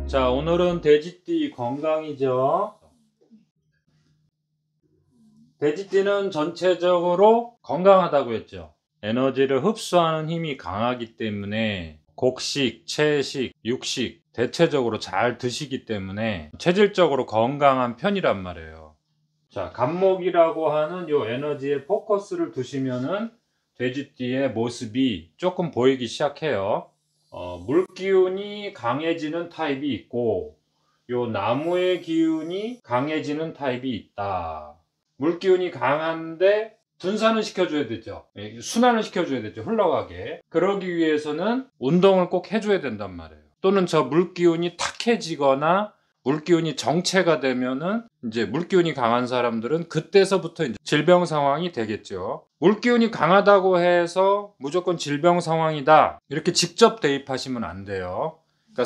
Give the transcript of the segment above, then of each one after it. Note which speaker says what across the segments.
Speaker 1: 자, 오늘은 돼지띠 건강이죠. 돼지띠는 전체적으로 건강하다고 했죠. 에너지를 흡수하는 힘이 강하기 때문에 곡식, 채식, 육식 대체적으로 잘 드시기 때문에 체질적으로 건강한 편이란 말이에요. 자, 간목이라고 하는 요 에너지에 포커스를 두시면은 돼지띠의 모습이 조금 보이기 시작해요. 물기운이 강해지는 타입이 있고, 요 나무의 기운이 강해지는 타입이 있다. 물기운이 강한데 분산을 시켜줘야 되죠. 순환을 시켜줘야 되죠. 흘러가게. 그러기 위해서는 운동을 꼭 해줘야 된단 말이에요. 또는 저 물기운이 탁해지거나 물기운이 정체가 되면은 이제 물기운이 강한 사람들은 그때서부터 이제 질병 상황이 되겠죠. 물기운이 강하다고 해서 무조건 질병 상황이다 이렇게 직접 대입하시면 안 돼요. 그러니까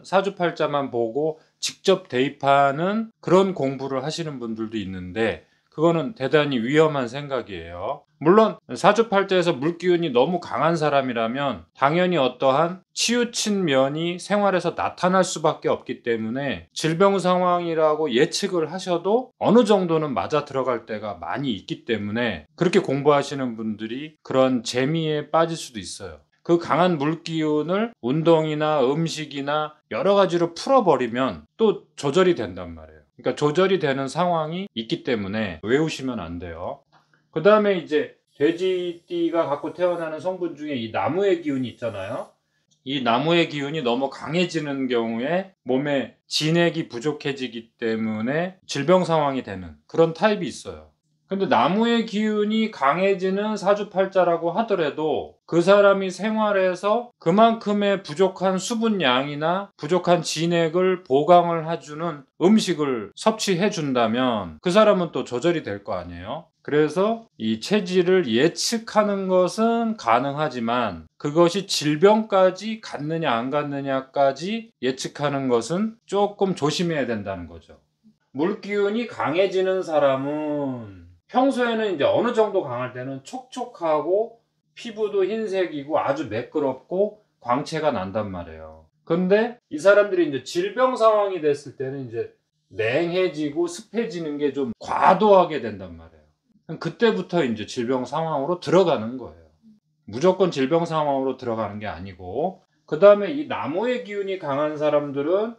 Speaker 1: 사주팔자만 보고 직접 대입하는 그런 공부를 하시는 분들도 있는데 그거는 대단히 위험한 생각이에요. 물론 사주팔자에서 물기운이 너무 강한 사람이라면 당연히 어떠한 치우친 면이 생활에서 나타날 수밖에 없기 때문에 질병 상황이라고 예측을 하셔도 어느 정도는 맞아 들어갈 때가 많이 있기 때문에 그렇게 공부하시는 분들이 그런 재미에 빠질 수도 있어요. 그 강한 물기운을 운동이나 음식이나 여러 가지로 풀어버리면 또 조절이 된단 말이에요. 그러니까 조절이 되는 상황이 있기 때문에 외우시면 안 돼요. 그 다음에 이제 돼지띠가 갖고 태어나는 성분 중에 이 나무의 기운이 있잖아요. 이 나무의 기운이 너무 강해지는 경우에 몸에 진액이 부족해지기 때문에 질병 상황이 되는 그런 타입이 있어요. 근데 나무의 기운이 강해지는 사주팔자라고 하더라도 그 사람이 생활에서 그만큼의 부족한 수분량이나 부족한 진액을 보강을 해주는 음식을 섭취해 준다면 그 사람은 또 조절이 될 거 아니에요. 그래서 이 체질을 예측하는 것은 가능하지만 그것이 질병까지 갔느냐 안 갔느냐까지 예측하는 것은 조금 조심해야 된다는 거죠. 물기운이 강해지는 사람은 평소에는 이제 어느 정도 강할 때는 촉촉하고 피부도 흰색이고 아주 매끄럽고 광채가 난단 말이에요. 근데 이 사람들이 이제 질병 상황이 됐을 때는 이제 냉해지고 습해지는 게 좀 과도하게 된단 말이에요. 그때부터 이제 질병 상황으로 들어가는 거예요. 무조건 질병 상황으로 들어가는 게 아니고, 그 다음에 이 나무의 기운이 강한 사람들은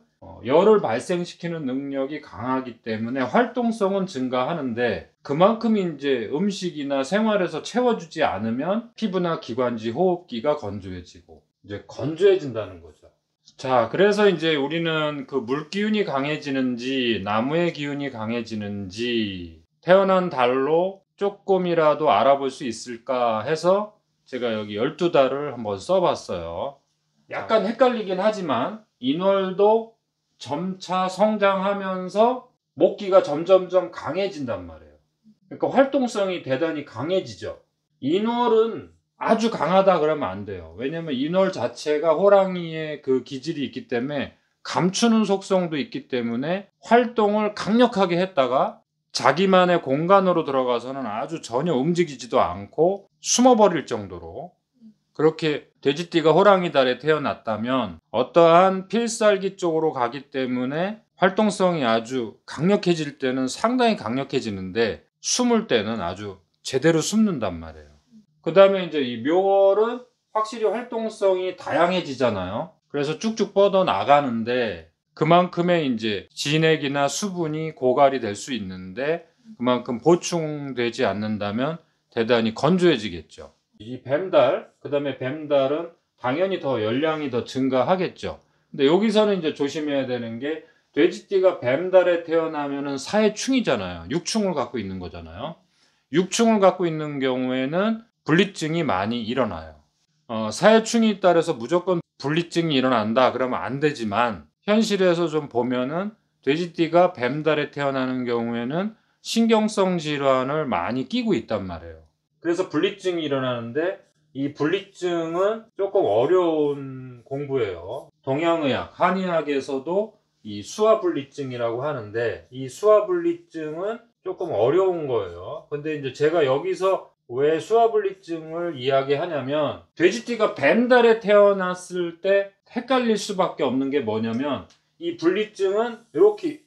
Speaker 1: 열을 발생시키는 능력이 강하기 때문에 활동성은 증가하는데 그만큼 이제 음식이나 생활에서 채워주지 않으면 피부나 기관지, 호흡기가 건조해지고 이제 건조해진다는 거죠. 자, 그래서 이제 우리는 그 물기운이 강해지는지 나무의 기운이 강해지는지 태어난 달로 조금이라도 알아볼 수 있을까 해서 제가 여기 12달을 한번 써봤어요. 약간 헷갈리긴 하지만 인월도 점차 성장하면서 목기가 점점점 강해진단 말이에요. 그러니까 활동성이 대단히 강해지죠. 인월은 아주 강하다 그러면 안 돼요. 왜냐면 인월 자체가 호랑이의 그 기질이 있기 때문에 감추는 속성도 있기 때문에 활동을 강력하게 했다가 자기만의 공간으로 들어가서는 아주 전혀 움직이지도 않고 숨어버릴 정도로, 그렇게 돼지띠가 호랑이 달에 태어났다면 어떠한 필살기 쪽으로 가기 때문에 활동성이 아주 강력해질 때는 상당히 강력해지는데 숨을 때는 아주 제대로 숨는단 말이에요. 그 다음에 이제 이 묘월은 확실히 활동성이 다양해지잖아요. 그래서 쭉쭉 뻗어 나가는데 그만큼의 이제 진액이나 수분이 고갈이 될 수 있는데 그만큼 보충되지 않는다면 대단히 건조해지겠죠. 이 뱀달, 그 다음에 뱀달은 당연히 더 열량이 더 증가하겠죠. 근데 여기서는 이제 조심해야 되는 게 돼지띠가 뱀달에 태어나면은 사해충이잖아요. 육충을 갖고 있는 거잖아요. 육충을 갖고 있는 경우에는 분리증이 많이 일어나요. 사해충이 따라서 무조건 분리증이 일어난다 그러면 안 되지만 현실에서 좀 보면은 돼지띠가 뱀달에 태어나는 경우에는 신경성 질환을 많이 끼고 있단 말이에요. 그래서 분리증이 일어나는데 이 분리증은 조금 어려운 공부예요. 동양의학, 한의학에서도 이 수화분리증이라고 하는데 이 수화분리증은 조금 어려운 거예요. 근데 이제 제가 여기서 왜 수화분리증을 이야기하냐면 돼지띠가 뱀달에 태어났을 때 헷갈릴 수밖에 없는 게 뭐냐면 이 분리증은 이렇게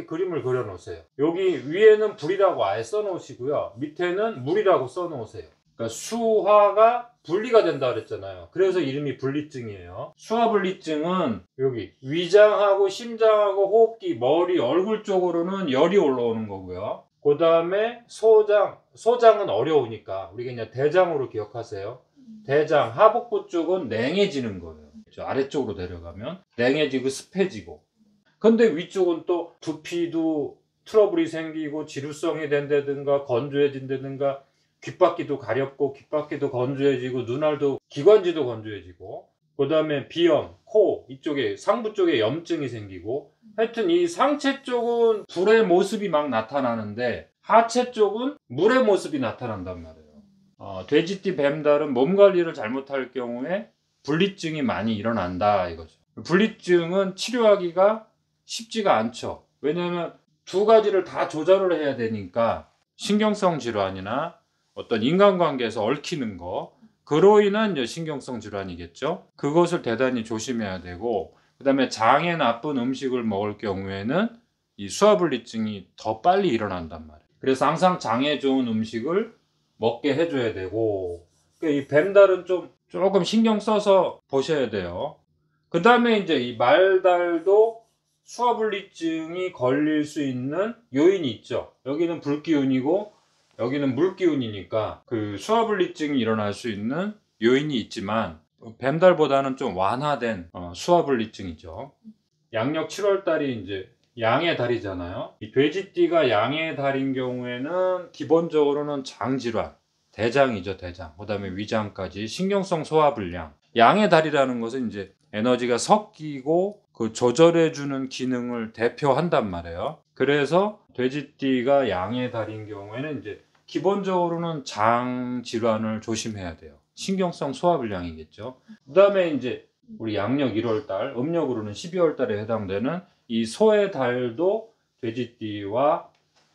Speaker 1: 그림을 그려 놓으세요. 여기 위에는 불이라고 아예 써 놓으시고요. 밑에는 물이라고 써 놓으세요. 그러니까 수화가 분리가 된다 그랬잖아요. 그래서 이름이 분리증이에요. 수화분리증은 여기 위장하고 심장하고 호흡기, 머리, 얼굴 쪽으로는 열이 올라오는 거고요. 그 다음에 소장은 어려우니까 우리가 그냥 대장으로 기억하세요. 대장, 하복부 쪽은 냉해지는 거예요. 아래쪽으로 내려가면 냉해지고 습해지고. 근데 위쪽은 또 두피도 트러블이 생기고 지루성이 된다든가 건조해진다든가 귓바퀴도 가렵고 귓바퀴도 건조해지고 눈알도 기관지도 건조해지고 그 다음에 비염, 코 이쪽에 상부 쪽에 염증이 생기고 하여튼 이 상체 쪽은 불의 모습이 막 나타나는데 하체 쪽은 물의 모습이 나타난단 말이에요. 돼지띠 뱀달은 몸 관리를 잘못할 경우에 분리증이 많이 일어난다 이거죠. 분리증은 치료하기가 쉽지가 않죠. 왜냐하면 두 가지를 다 조절을 해야 되니까 신경성 질환이나 어떤 인간관계에서 얽히는 거 그로 인한 신경성 질환이겠죠. 그것을 대단히 조심해야 되고 그 다음에 장에 나쁜 음식을 먹을 경우에는 이 수화분리증이 더 빨리 일어난단 말이에요. 그래서 항상 장에 좋은 음식을 먹게 해줘야 되고 이 뱀달은 조금 신경 써서 보셔야 돼요. 그 다음에 이제 이 말달도 수화분리증이 걸릴 수 있는 요인이 있죠. 여기는 불기운이고 여기는 물기운이니까 그 수화분리증이 일어날 수 있는 요인이 있지만 뱀달보다는 좀 완화된 수화분리증이죠. 양력 7월달이 이제 양의 달이잖아요. 이 돼지띠가 양의 달인 경우에는 기본적으로는 장질환, 대장이죠, 대장. 그 다음에 위장까지 신경성 소화불량. 양의 달이라는 것은 이제 에너지가 섞이고 그 조절해주는 기능을 대표한단 말이에요. 그래서 돼지띠가 양의 달인 경우에는 이제 기본적으로는 장 질환을 조심해야 돼요. 신경성 소화불량이겠죠. 그 다음에 이제 우리 양력 1월달, 음력으로는 12월달에 해당되는 이 소의 달도 돼지띠와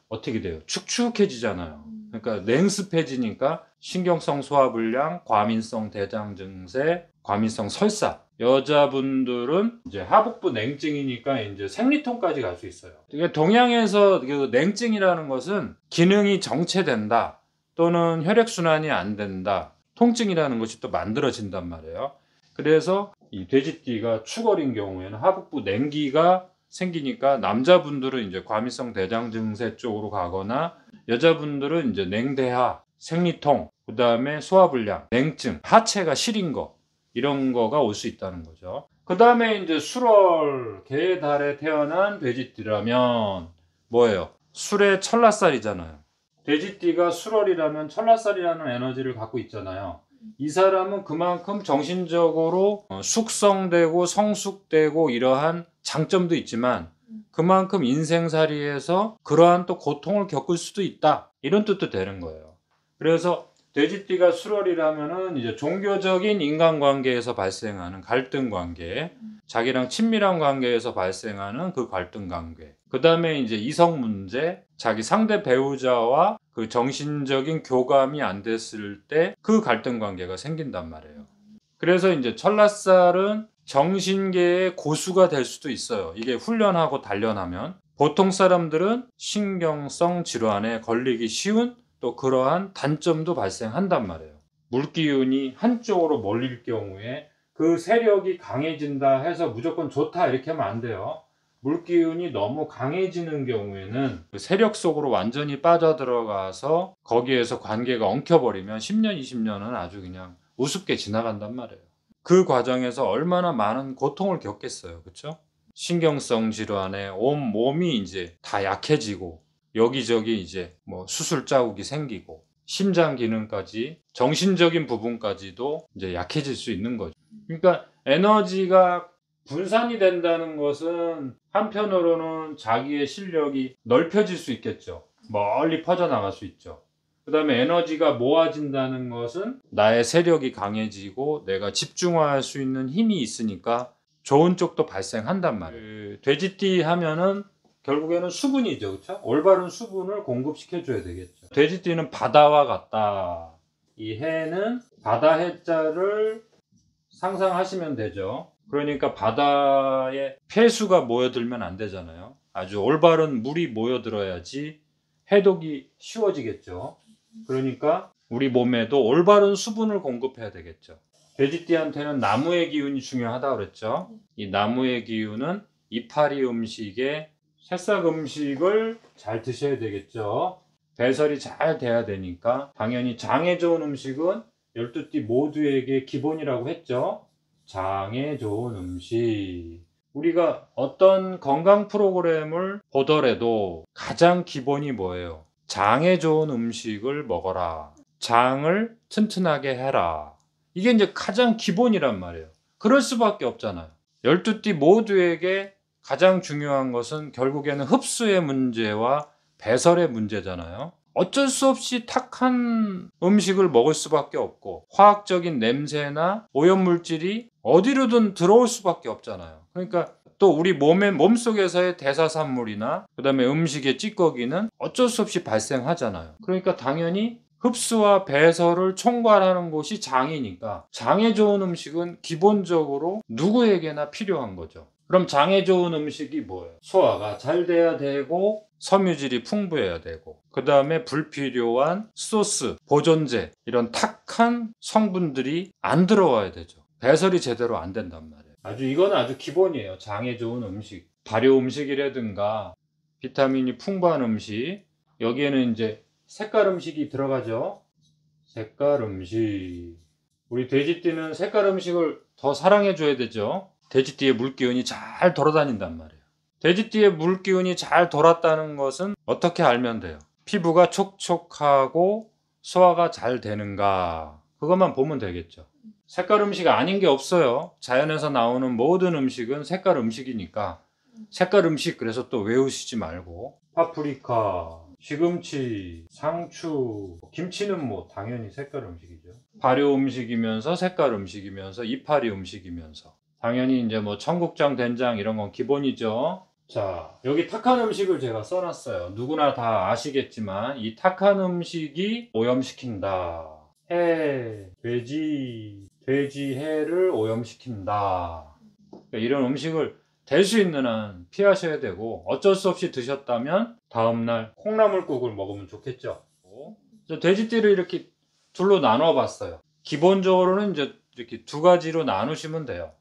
Speaker 1: 어떻게 돼요? 축축해지잖아요. 그러니까 냉습해지니까 신경성 소화불량, 과민성 대장 증세, 과민성 설사. 여자분들은 이제 하복부 냉증이니까 이제 생리통까지 갈 수 있어요. 동양에서 그 냉증이라는 것은 기능이 정체된다 또는 혈액순환이 안 된다. 통증이라는 것이 또 만들어진단 말이에요. 그래서 이 돼지띠가 축월인 경우에는 하복부 냉기가 생기니까 남자분들은 이제 과민성 대장 증세 쪽으로 가거나 여자분들은 이제 냉대하, 생리통, 그 다음에 소화불량, 냉증, 하체가 시린 거 이런 거가 올 수 있다는 거죠. 그 다음에 이제 술월 개의 달에 태어난 돼지띠라면 뭐예요? 술의 천라살이잖아요. 돼지띠가 술월이라면 천라살이라는 에너지를 갖고 있잖아요. 이 사람은 그만큼 정신적으로 숙성되고 성숙되고 이러한 장점도 있지만 그만큼 인생살이에서 그러한 또 고통을 겪을 수도 있다 이런 뜻도 되는 거예요. 그래서 돼지띠가 술월이라면은 이제 종교적인 인간관계에서 발생하는 갈등 관계, 자기랑 친밀한 관계에서 발생하는 그 갈등 관계, 그 다음에 이제 이성 문제, 자기 상대 배우자와 그 정신적인 교감이 안 됐을 때 그 갈등 관계가 생긴단 말이에요. 그래서 이제 천라살은 정신계의 고수가 될 수도 있어요. 이게 훈련하고 단련하면. 보통 사람들은 신경성 질환에 걸리기 쉬운 또 그러한 단점도 발생한단 말이에요. 물기운이 한쪽으로 몰릴 경우에 그 세력이 강해진다 해서 무조건 좋다 이렇게 하면 안 돼요. 물기운이 너무 강해지는 경우에는 그 세력 속으로 완전히 빠져들어가서 거기에서 관계가 엉켜버리면 10년, 20년은 아주 그냥 우습게 지나간단 말이에요. 그 과정에서 얼마나 많은 고통을 겪겠어요. 그렇죠? 신경성 질환에 온 몸이 이제 다 약해지고 여기저기 이제 뭐 수술 자국이 생기고 심장 기능까지 정신적인 부분까지도 이제 약해질 수 있는 거죠. 그러니까 에너지가 분산이 된다는 것은 한편으로는 자기의 실력이 넓혀질 수 있겠죠. 멀리 퍼져나갈 수 있죠. 그 다음에 에너지가 모아진다는 것은 나의 세력이 강해지고 내가 집중할 수 있는 힘이 있으니까 좋은 쪽도 발생한단 말이에요. 돼지띠 하면은 결국에는 수분이죠. 그렇죠? 올바른 수분을 공급시켜 줘야 되겠죠. 돼지띠는 바다와 같다. 이 해는 바다 해자를 상상하시면 되죠. 그러니까 바다에 폐수가 모여들면 안 되잖아요. 아주 올바른 물이 모여들어야지 해독이 쉬워지겠죠. 그러니까 우리 몸에도 올바른 수분을 공급해야 되겠죠. 돼지띠한테는 나무의 기운이 중요하다고 그랬죠. 이 나무의 기운은 이파리 음식에 새싹 음식을 잘 드셔야 되겠죠. 배설이 잘 돼야 되니까 당연히 장에 좋은 음식은 12띠 모두에게 기본이라고 했죠. 장에 좋은 음식. 우리가 어떤 건강 프로그램을 보더라도 가장 기본이 뭐예요? 장에 좋은 음식을 먹어라. 장을 튼튼하게 해라. 이게 이제 가장 기본이란 말이에요. 그럴 수밖에 없잖아요. 12띠 모두에게 가장 중요한 것은 결국에는 흡수의 문제와 배설의 문제잖아요. 어쩔 수 없이 탁한 음식을 먹을 수밖에 없고 화학적인 냄새나 오염물질이 어디로든 들어올 수밖에 없잖아요. 그러니까 또 우리 몸속에서의 대사산물이나 그다음에 음식의 찌꺼기는 어쩔 수 없이 발생하잖아요. 그러니까 당연히 흡수와 배설을 총괄하는 곳이 장이니까 장에 좋은 음식은 기본적으로 누구에게나 필요한 거죠. 그럼 장에 좋은 음식이 뭐예요? 소화가 잘 돼야 되고 섬유질이 풍부해야 되고 그 다음에 불필요한 소스, 보존제 이런 탁한 성분들이 안 들어와야 되죠. 배설이 제대로 안 된단 말이에요. 이건 아주 기본이에요. 장에 좋은 음식, 발효 음식이라든가 비타민이 풍부한 음식, 여기에는 이제 색깔 음식이 들어가죠. 색깔 음식. 우리 돼지띠는 색깔 음식을 더 사랑해 줘야 되죠. 돼지띠의 물기운이 잘 돌아다닌단 말이에요. 돼지띠의 물기운이 잘 돌았다는 것은 어떻게 알면 돼요? 피부가 촉촉하고 소화가 잘 되는가, 그것만 보면 되겠죠. 색깔 음식 아닌 게 없어요. 자연에서 나오는 모든 음식은 색깔 음식이니까 색깔 음식, 그래서 또 외우시지 말고 파프리카, 시금치, 상추, 김치는 뭐 당연히 색깔 음식이죠. 발효 음식이면서 색깔 음식이면서 이파리 음식이면서 당연히 이제 뭐 청국장, 된장 이런 건 기본이죠. 자, 여기 탁한 음식을 제가 써놨어요. 누구나 다 아시겠지만 이 탁한 음식이 오염시킨다. 해, 돼지 해를 오염시킨다. 그러니까 이런 음식을 될 수 있는 한 피하셔야 되고, 어쩔 수 없이 드셨다면 다음날 콩나물국을 먹으면 좋겠죠. 돼지띠를 이렇게 둘로 나눠 봤어요. 기본적으로는 이제 이렇게 두 가지로 나누시면 돼요.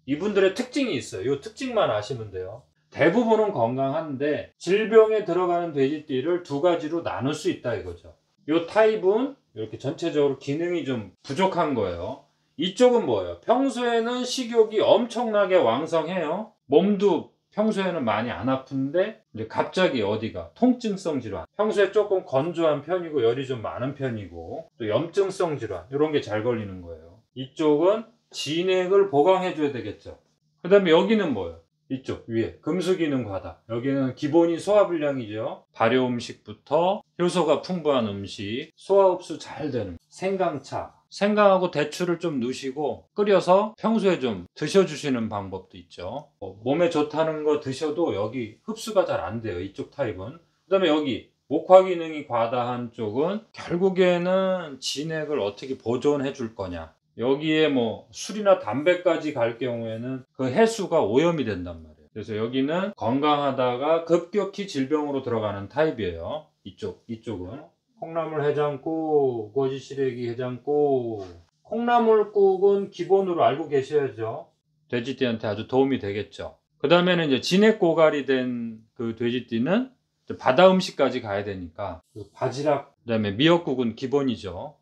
Speaker 1: 이분들의 특징이 있어요. 이 특징만 아시면 돼요. 대부분은 건강한데 질병에 들어가는 돼지띠를 두 가지로 나눌 수 있다 이거죠. 이 타입은 이렇게 전체적으로 기능이 좀 부족한 거예요. 이쪽은 뭐예요? 평소에는 식욕이 엄청나게 왕성해요. 몸도 평소에는 많이 안 아픈데 이제 갑자기 어디가 통증성 질환, 평소에 조금 건조한 편이고 열이 좀 많은 편이고 또 염증성 질환 이런 게 잘 걸리는 거예요. 이쪽은 진액을 보강해 줘야 되겠죠. 그 다음에 여기는 뭐예요? 이쪽 위에 금수기능 과다. 여기는 기본이 소화불량이죠. 발효 음식부터 효소가 풍부한 음식, 소화 흡수 잘 되는 생강차, 생강하고 대추를 좀 넣으시고 끓여서 평소에 좀 드셔주시는 방법도 있죠. 몸에 좋다는 거 드셔도 여기 흡수가 잘 안 돼요. 이쪽 타입은. 그 다음에 여기 목화 기능이 과다한 쪽은 결국에는 진액을 어떻게 보존해 줄 거냐. 여기에 뭐 술이나 담배까지 갈 경우에는 그 해수가 오염이 된단 말이에요. 그래서 여기는 건강하다가 급격히 질병으로 들어가는 타입이에요. 이쪽은 콩나물 해장국, 고지 시래기 해장국. 콩나물국은 기본으로 알고 계셔야죠. 돼지띠한테 아주 도움이 되겠죠. 그 다음에는 이제 진액 고갈이 된 그 돼지띠는 바다 음식까지 가야 되니까 그 바지락, 그 다음에 미역국은 기본이죠.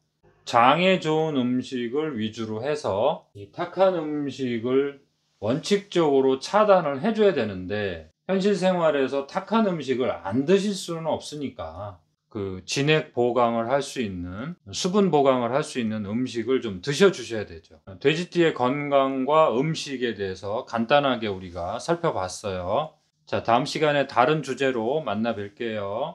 Speaker 1: 장에 좋은 음식을 위주로 해서 이 탁한 음식을 원칙적으로 차단을 해줘야 되는데 현실 생활에서 탁한 음식을 안 드실 수는 없으니까 그 진액 보강을 할 수 있는, 수분 보강을 할 수 있는 음식을 좀 드셔 주셔야 되죠. 돼지띠의 건강과 음식에 대해서 간단하게 우리가 살펴봤어요. 자, 다음 시간에 다른 주제로 만나 뵐게요.